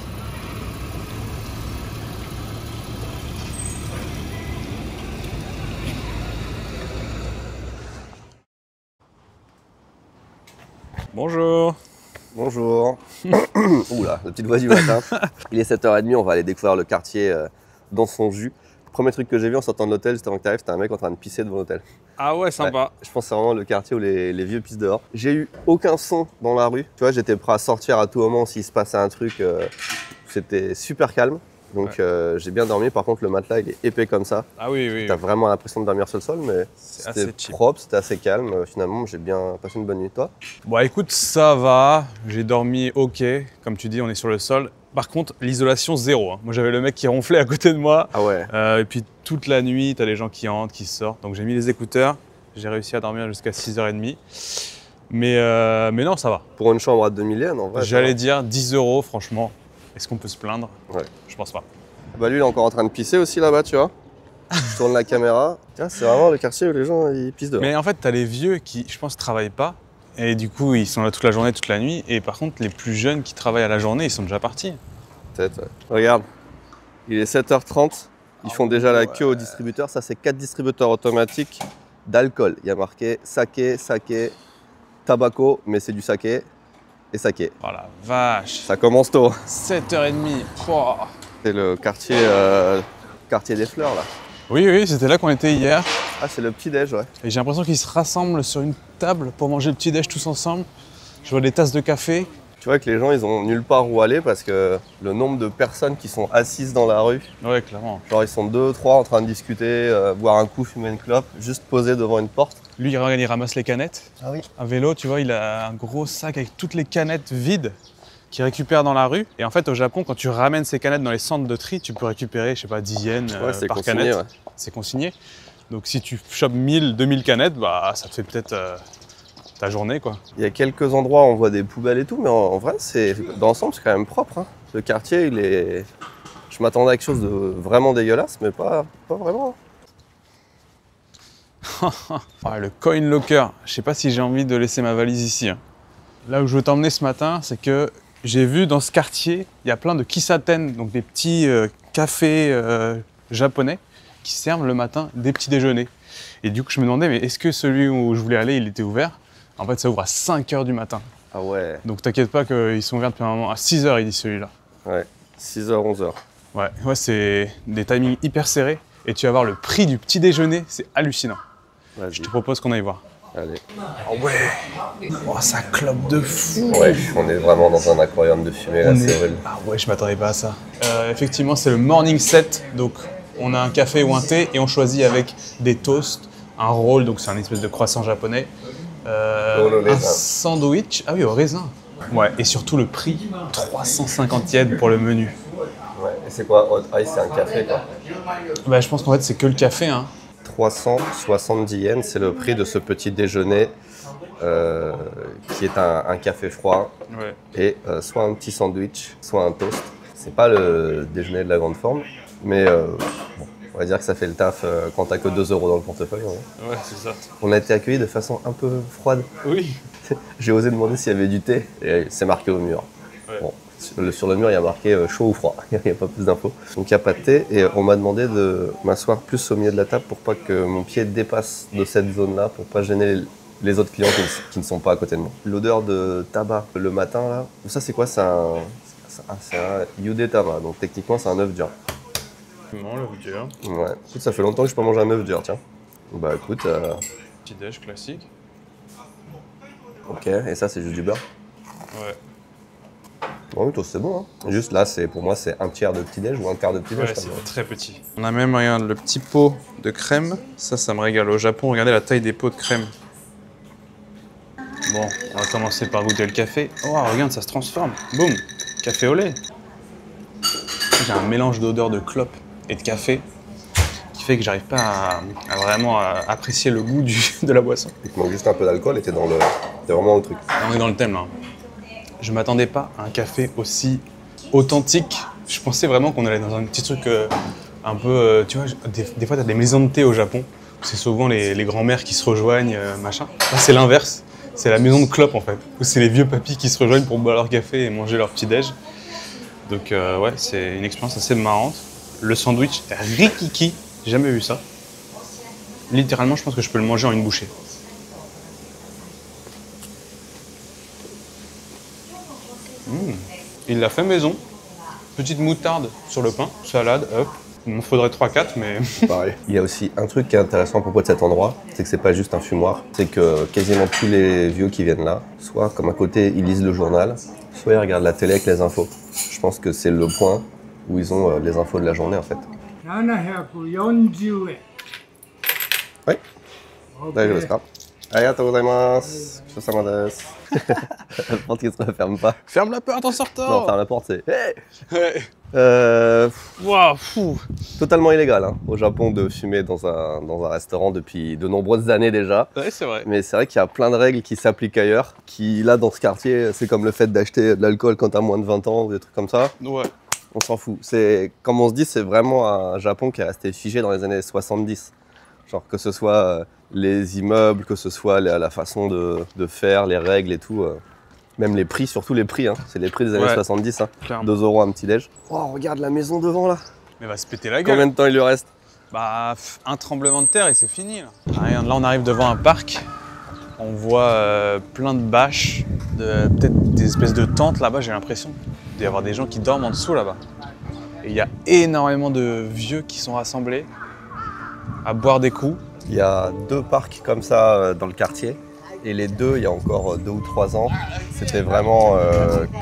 Bonjour. Bonjour. Oula, la petite voix du matin. Il est 7h30, on va aller découvrir le quartier dans son jus. Premier truc que j'ai vu en sortant de l'hôtel, juste avant que tu arrives, c'était un mec en train de pisser devant l'hôtel. Ah ouais, sympa. Ouais, je pense que c'est vraiment le quartier où les vieux pissent dehors. J'ai eu aucun son dans la rue. Tu vois, j'étais prêt à sortir à tout moment s'il se passait un truc. C'était super calme. Donc j'ai bien dormi. Par contre, le matelas, il est épais comme ça. Ah oui. T'as vraiment l'impression de dormir sur le sol, mais c'était propre, c'était assez calme. Finalement, j'ai bien passé une bonne nuit. Toi? Bon, écoute, ça va. J'ai dormi ok. Comme tu dis, on est sur le sol. Par contre, l'isolation zéro. Hein. Moi, j'avais le mec qui ronflait à côté de moi. Ah ouais. Et puis toute la nuit, t'as les gens qui entrent, qui sortent. Donc j'ai mis les écouteurs. J'ai réussi à dormir jusqu'à 6h30. Mais non, ça va. Pour une chambre à 2000 yens, en vrai. J'allais dire 10 €, franchement. Est-ce qu'on peut se plaindre? Ouais. Je pense pas. Bah lui, il est encore en train de pisser aussi là-bas, tu vois. Je tourne la caméra. Tiens, c'est vraiment le quartier où les gens ils pissent dehors. Mais en fait, t'as les vieux qui, je pense, travaillent pas. Et du coup, ils sont là toute la journée, toute la nuit. Et par contre, les plus jeunes qui travaillent à la journée, ils sont déjà partis. Peut-être, ouais. Regarde, il est 7h30. Ils font déjà la queue au distributeur. Ça, c'est 4 distributeurs automatiques d'alcool. Il y a marqué saké, saké, tabaco, mais c'est du saké et saké. Oh la vache. Ça commence tôt. 7h30. Oh. C'est le quartier, quartier des fleurs, là. Oui, oui, c'était là qu'on était hier. Ah, c'est le petit-déj, ouais. Et j'ai l'impression qu'ils se rassemblent sur une table pour manger le petit-déj tous ensemble. Je vois des tasses de café. Tu vois que les gens, ils ont nulle part où aller parce que le nombre de personnes qui sont assises dans la rue, Ouais, clairement. genre ils sont 2, 3 en train de discuter, boire un coup, fumer une clope, juste posés devant une porte. Lui, regarde, il ramasse les canettes. Ah oui. Un vélo, tu vois, il a un gros sac avec toutes les canettes vides qu'il récupère dans la rue. Et en fait, au Japon, quand tu ramènes ces canettes dans les centres de tri, tu peux récupérer, je sais pas, 10 yens Ouais, c'est par consigné, canette. ouais. C'est consigné. Donc si tu chopes 1000, 2000 canettes, bah ça te fait peut-être ta journée, quoi. Il y a quelques endroits où on voit des poubelles et tout, mais en vrai, dans l'ensemble, c'est quand même propre. Hein. Le quartier, il est... Je m'attendais à quelque chose de vraiment dégueulasse, mais pas vraiment. Ah, le coin locker, je sais pas si j'ai envie de laisser ma valise ici. Hein. Là où je veux t'emmener ce matin, c'est que j'ai vu dans ce quartier, il y a plein de kisaten, donc des petits cafés japonais qui servent le matin des petits déjeuners. Et du coup, je me demandais, mais est-ce que celui où je voulais aller, il était ouvert? En fait, ça ouvre à 5h du matin. Ah ouais. Donc t'inquiète pas qu'ils sont ouverts depuis un moment. À 6h, il dit celui-là. Ouais, 6h, 11h. Ouais, c'est des timings hyper serrés. Et tu vas voir le prix du petit déjeuner, c'est hallucinant. Vas-y, Je te propose qu'on aille voir. allez. Ah ouais. Oh, ça clope de fou. Ouais, on est vraiment dans un aquarium de fumée, là, c'est horrible. Ah ouais, je m'attendais pas à ça. Effectivement, c'est le morning set. Donc, on a un café ou un thé et on choisit avec des toasts, un roll, donc c'est un espèce de croissant japonais, un sandwich. Ah oui, au raisin. Ouais, et surtout le prix, 350 yens pour le menu. Ouais, et c'est quoi Hot Ice, c'est un café, quoi. Bah, je pense qu'en fait, c'est que le café, hein. 370 yens, c'est le prix de ce petit déjeuner qui est un café froid Ouais. et soit un petit sandwich, soit un toast. C'est pas le déjeuner de la grande forme, mais bon, on va dire que ça fait le taf quand t'as que 2 € dans le portefeuille. Hein. Ouais, c'est ça. On a été accueillis de façon un peu froide. Oui. J'ai osé demander s'il y avait du thé et c'est marqué au mur. Ouais. Bon, sur le mur, il y a marqué chaud ou froid. Il n'y a pas plus d'infos. Donc il n'y a pas de thé et on m'a demandé de m'asseoir plus au milieu de la table pour pas que mon pied dépasse de cette zone-là, pour pas gêner les autres clients qui ne sont pas à côté de moi. L'odeur de tabac le matin, là, ça c'est quoi? C'est un yude taba, donc techniquement c'est un œuf dur. Non, le dur. Ouais. Écoute, ça fait longtemps que je peux manger un œuf dur, tiens. Bah écoute, Petit déj classique. ok, et ça c'est juste du beurre. Ouais. Bon, oui, c'est bon. Hein. Juste là, pour moi, c'est un tiers de petit-déj ou un quart de petit-déj. Ouais, c'est très petit. On a même, regarde, le petit pot de crème. Ça me régale. Au Japon, regardez la taille des pots de crème. Bon, on va commencer par goûter le café. Oh, regarde, ça se transforme. Boum, café au lait. J'ai un mélange d'odeurs de clope et de café qui fait que j'arrive pas à vraiment apprécier le goût de la boisson. Il te manque juste un peu d'alcool et t'es vraiment dans le truc. On est dans le thème, là. Je m'attendais pas à un café aussi authentique. Je pensais vraiment qu'on allait dans un petit truc un peu... tu vois, des fois, tu as des maisons de thé au Japon. C'est souvent les grands-mères qui se rejoignent, machin. Là, c'est l'inverse. C'est la maison de clope, en fait. Où c'est les vieux papis qui se rejoignent pour boire leur café et manger leur petit-déj. Donc, ouais, c'est une expérience assez marrante. Le sandwich Rikiki, j'ai jamais vu ça. Littéralement, je pense que je peux le manger en une bouchée. Il l'a fait maison. Petite moutarde sur le pain, salade, hop. Il m'en faudrait 3-4, mais... Pareil. Il y a aussi un truc qui est intéressant à propos de cet endroit, c'est que c'est pas juste un fumoir. C'est que quasiment tous les vieux qui viennent là, soit comme à côté, ils lisent le journal, soit ils regardent la télé avec les infos. Je pense que c'est le point où ils ont les infos de la journée, en fait. 740 円。Oui. Là, je vais Arigatou gozaimasu. Shosama desu. La porte qui se referme pas. Ferme la porte en sortant. Non, ferme la porte, c'est. Hey Ouais. Waouh, fou. Totalement illégal hein, au Japon de fumer dans un restaurant depuis de nombreuses années déjà. Ouais, c'est vrai. Mais c'est vrai qu'il y a plein de règles qui s'appliquent ailleurs. Qui là dans ce quartier, c'est comme le fait d'acheter de l'alcool quand t'as moins de 20 ans ou des trucs comme ça. Ouais. On s'en fout. C'est, comme on se dit, c'est vraiment un Japon qui est resté figé dans les années 70. Genre que ce soit les immeubles, que ce soit la façon de faire, les règles et tout. Même les prix, surtout les prix. Hein. C'est les prix des années 70. Hein. 2 € un petit déj. Oh, regarde la maison devant là. Mais va se péter la gueule. Combien de temps il lui reste? Bah, un tremblement de terre et c'est fini. Là. Regarde, là on arrive devant un parc. On voit plein de bâches, peut-être des espèces de tentes là-bas, j'ai l'impression. Il doit y avoir des gens qui dorment en dessous là-bas. Et il y a énormément de vieux qui sont rassemblés à boire des coups. Il y a 2 parcs comme ça dans le quartier. Et les deux, il y a encore 2 ou 3 ans, c'était vraiment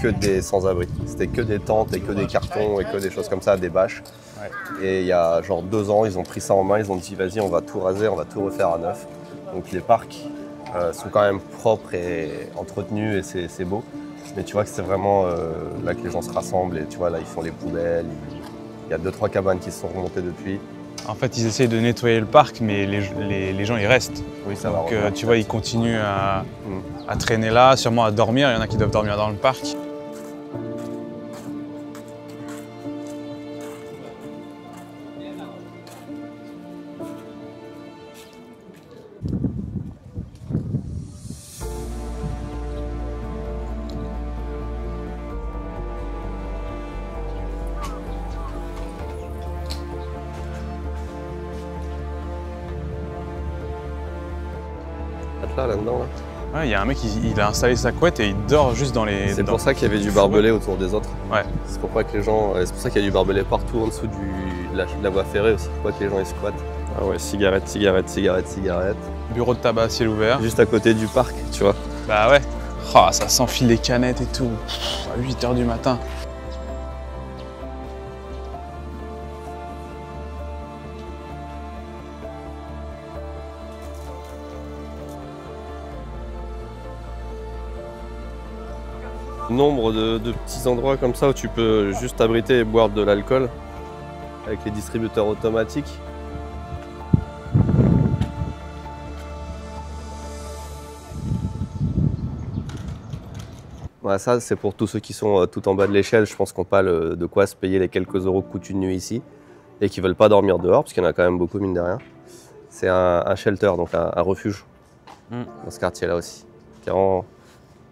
que des sans-abri. C'était que des tentes et que des cartons et que des choses comme ça, des bâches. Ouais. Et il y a genre 2 ans, ils ont pris ça en main, ils ont dit vas-y, on va tout raser, on va tout refaire à neuf. Donc les parcs sont quand même propres et entretenus et c'est beau. Mais tu vois que c'est vraiment là que les gens se rassemblent et tu vois là, ils font les poubelles. Il y a 2-3 cabanes qui se sont remontées depuis. En fait, ils essayent de nettoyer le parc, mais les gens, ils restent. Oui, ça donc, va. tu vois, ils continuent à traîner là, sûrement à dormir. Il y en a qui doivent dormir dans le parc. Là-dedans, là. Ouais, il y a un mec, il a installé sa couette et il dort juste dans les... C'est pour ça qu'il y avait du barbelé autour des autres. Ouais. C'est pour pas que les gens... C'est pour ça qu'il y a du barbelé partout en dessous de la voie ferrée aussi. Pour pas que les gens ils squattent. Ah ouais, cigarette, cigarette, cigarette, cigarette. Bureau de tabac à ciel ouvert. Juste à côté du parc, tu vois. Bah ouais. Oh, ça s'enfile les canettes et tout. À 8 h du matin. Nombre de petits endroits comme ça où tu peux juste abriter et boire de l'alcool avec les distributeurs automatiques. Ouais, ça c'est pour tous ceux qui sont tout en bas de l'échelle, je pense qu'on n'a pas de quoi se payer les quelques euros que coûte une nuit ici et qui ne veulent pas dormir dehors, parce qu'il y en a quand même beaucoup mine de rien. C'est un shelter, donc un refuge dans ce quartier-là aussi.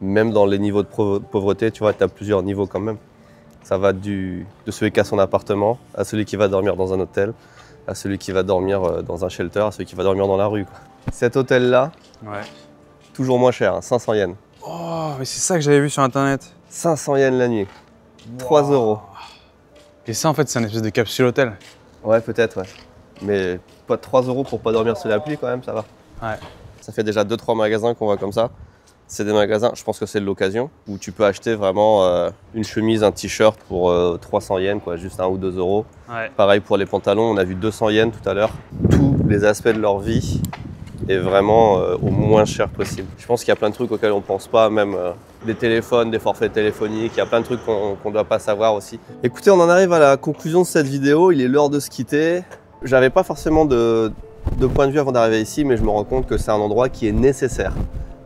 Même dans les niveaux de pauvreté, tu vois, tu as plusieurs niveaux quand même. Ça va de celui qui a son appartement, à celui qui va dormir dans un hôtel, à celui qui va dormir dans un shelter, à celui qui va dormir dans la rue, quoi. Cet hôtel-là, ouais. Toujours moins cher, hein, 500 yens. Oh, mais c'est ça que j'avais vu sur internet. 500 yens la nuit, 3 €. Et ça, en fait, c'est une espèce de capsule hôtel. Ouais, peut-être, ouais. Mais pas 3 € pour pas dormir sous la pluie, quand même, ça va. Ouais. Ça fait déjà 2-3 magasins qu'on voit comme ça. C'est des magasins, je pense que c'est de l'occasion, où tu peux acheter vraiment une chemise, un t-shirt pour 300 yens, quoi, juste 1 ou 2 €. Ouais. Pareil pour les pantalons, on a vu 200 yens tout à l'heure. Tous les aspects de leur vie est vraiment au moins cher possible. Je pense qu'il y a plein de trucs auxquels on ne pense pas, même des téléphones, des forfaits téléphoniques, il y a plein de trucs qu'on ne doit pas savoir aussi. Écoutez, on en arrive à la conclusion de cette vidéo, il est l'heure de se quitter. J'avais pas forcément de point de vue avant d'arriver ici, mais je me rends compte que c'est un endroit qui est nécessaire.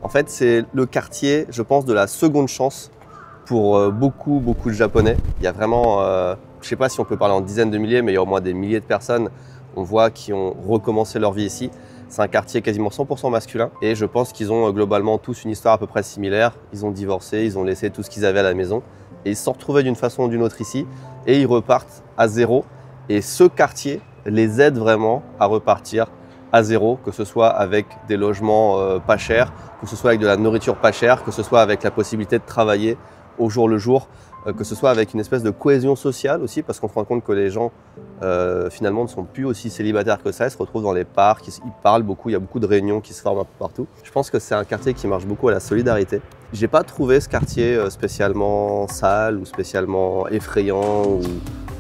En fait, c'est le quartier, je pense, de la seconde chance pour beaucoup de Japonais. Il y a vraiment, je ne sais pas si on peut parler en dizaines de milliers, mais il y a au moins des milliers de personnes, on voit, qui ont recommencé leur vie ici. C'est un quartier quasiment 100% masculin et je pense qu'ils ont globalement tous une histoire à peu près similaire. Ils ont divorcé, ils ont laissé tout ce qu'ils avaient à la maison et ils se sont retrouvés d'une façon ou d'une autre ici et ils repartent à zéro. Et ce quartier les aide vraiment à repartir à zéro, que ce soit avec des logements pas chers, que ce soit avec de la nourriture pas chère, que ce soit avec la possibilité de travailler au jour le jour, que ce soit avec une espèce de cohésion sociale aussi, parce qu'on se rend compte que les gens finalement ne sont plus aussi célibataires que ça, ils se retrouvent dans les parcs, ils parlent beaucoup, il y a beaucoup de réunions qui se forment un peu partout. Je pense que c'est un quartier qui marche beaucoup à la solidarité. J'ai pas trouvé ce quartier spécialement sale ou spécialement effrayant ou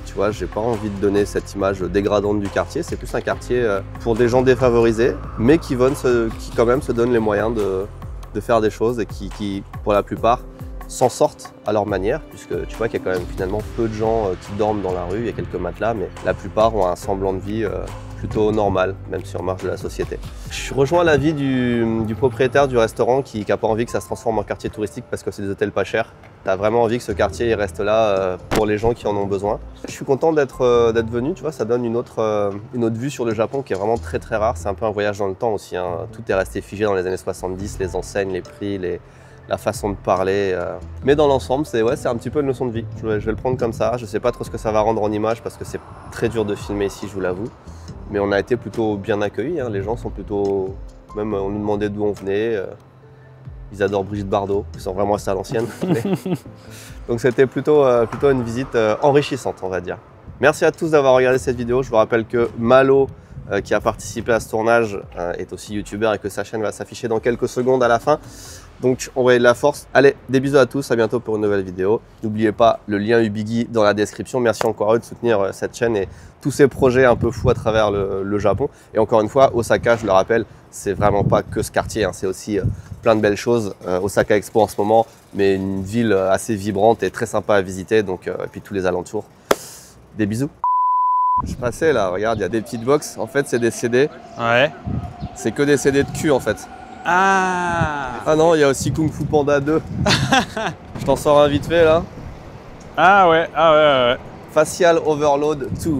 tu Tu vois, j'ai pas envie de donner cette image dégradante du quartier. C'est plus un quartier pour des gens défavorisés, mais qui quand même se donnent les moyens de faire des choses et qui pour la plupart, s'en sortent à leur manière, puisque tu vois qu'il y a quand même finalement peu de gens qui dorment dans la rue, il y a quelques matelas, mais la plupart ont un semblant de vie plutôt normal, même si on marche de la société. Je rejoins l'avis du propriétaire du restaurant qui n'a pas envie que ça se transforme en quartier touristique parce que c'est des hôtels pas chers. Tu as vraiment envie que ce quartier il reste là pour les gens qui en ont besoin. Je suis content d'être venu, tu vois, ça donne une autre vue sur le Japon qui est vraiment très très rare. C'est un peu un voyage dans le temps aussi, hein. Tout est resté figé dans les années 70, les enseignes, les prix, la façon de parler. Mais dans l'ensemble, c'est un petit peu une leçon de vie. Je vais le prendre comme ça. Je sais pas trop ce que ça va rendre en image parce que c'est très dur de filmer ici, je vous l'avoue. Mais on a été plutôt bien accueillis, hein. Les gens sont plutôt... Même on nous demandait d'où on venait. Ils adorent Brigitte Bardot, ils sont vraiment restés à l'ancienne. Donc c'était plutôt une visite enrichissante, on va dire. Merci à tous d'avoir regardé cette vidéo. Je vous rappelle que Malo, qui a participé à ce tournage, est aussi youtubeur et que sa chaîne va s'afficher dans quelques secondes à la fin. Donc envoyez de la force. Allez, des bisous à tous, à bientôt pour une nouvelle vidéo. N'oubliez pas le lien Ubigi dans la description. Merci encore à eux de soutenir cette chaîne et tous ces projets un peu fous à travers le Japon. Et encore une fois, Osaka, je le rappelle, c'est vraiment pas que ce quartier, hein, c'est aussi plein de belles choses. Osaka Expo en ce moment, mais une ville assez vibrante et très sympa à visiter. Donc, et puis tous les alentours. Des bisous. Je passais là, regarde, il y a des petites box. En fait, c'est des CD. Ouais. C'est que des CD de cul en fait. Ah non, il y a aussi Kung Fu Panda 2. Je t'en sors un vite fait là. Ah ouais. Facial Overload 2.